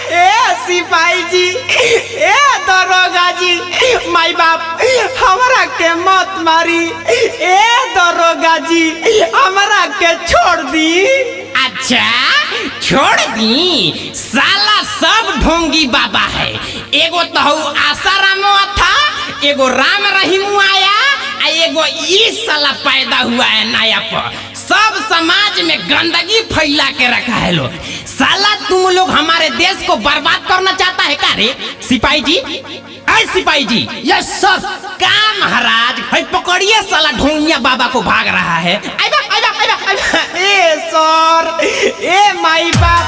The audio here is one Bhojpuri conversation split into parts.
ए सिपाही जी, ए दरोगा जी, माई बाप हमरा के मत मारी। ए दरोगा जी हमरा के छोड़ दी। अच्छा छोड़ दी? साला सब ढोंगी बाबा है। एगो तो आसारामो था, एगो राम रहीम आया, एगो ई साला पैदा हुआ है नया पर। सब समाज में गंदगी फैला के रखा है लोग। साला तुम लोग हमारे देश को बर्बाद करना चाहता है क्या रे सिपाही जी? ऐ सिपाही जी। यस सर। का महाराज है पकड़िए साला ढोंगिया बाबा को भाग रहा है। ए सर, ए माई बाप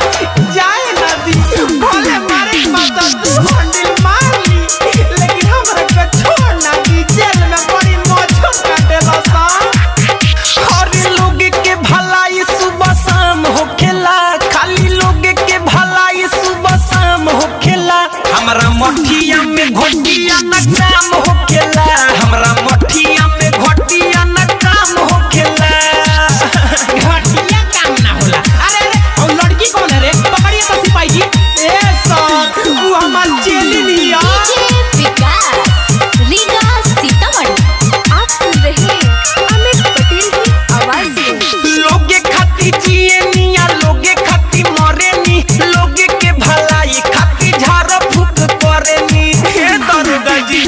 जाए ना दी, भले मारे मत तू हंडिल मार ली, लेकिन हमरा के छोड़ ना दी। जेल में बड़ी मौज काटेला सा। हर लोग के भलाई सुबह शाम होखेला, खाली लोग के भलाई सुबह शाम होखेला। हमरा मठिया में घोटिया न काम होखेला, हमरा मठिया में घोटिया न काम होखेला। घटिया काम ना होला। अरे और लड़की कौन है रे? पकड़िए तो सिपाही जी। ए सर तू हमार चेली लिया। आप सुन रहे हैं अमित पटेल की आवाज में। लोगे खाती जिए निया, लोगे खाती मरे नी, लोगे के भलाई खाती झाड़ फूक करे नी। हे दरोगा जी,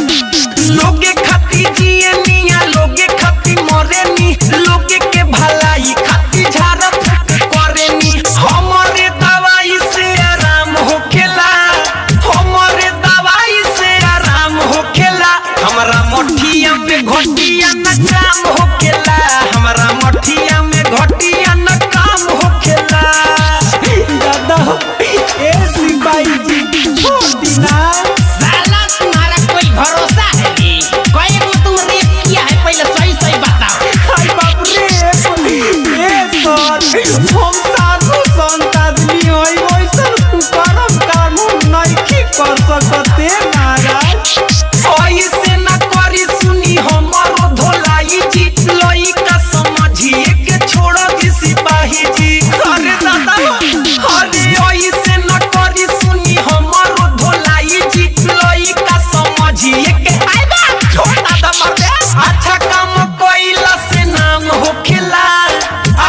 लोगे खाती जिए निया, लोगे खाती मरे नी, लोगे के भलाई खाती झाड़ फूक करे नी। हमारे दवाई से आराम होखेला, हमारे दवाई से आराम होखेला। हमरा मठिया में घोटिया न काम होखेला, हमरा मठिया में घोटिया न काम होखेला। दादा ए सिपाही जी छोड़ दी ना। साला तुम्हारा कोई भरोसा है रे? कोई को तुम रेप किया है पहले सही सही बताओ। हाय बाप रे। ए सर हम साधु संत आदमी होई, वैसन कुकर्म काम नहीं कर सकते महाराज। ऐसे न करी सुनी हमारो धोलाई जी, लइका समझिए के छोड़ दी सिपाही जी। अरे दादा अरे ऐसे न करी सुनी हमारो धोलाई जी, लइका समझिए के छोड़ दादा मर दे। अच्छा काम कोइला से नाम होखेला,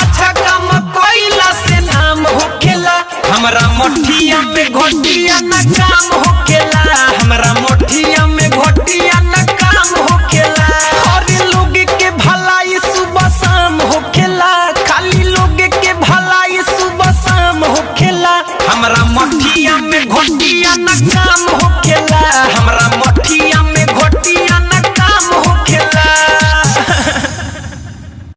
अच्छा काम कोइला से नाम होखेला। हमरा मठिया में घोटिया न काम होखेला, हमरा मठिया में घोटिया न काम होखेला। हर लोग के भलाई सुबह शाम होखेला, खाली लोग के भलाई सुबह शाम होखेला। हमरा मठिया में घोटिया न काम होखेला, हमरा मठिया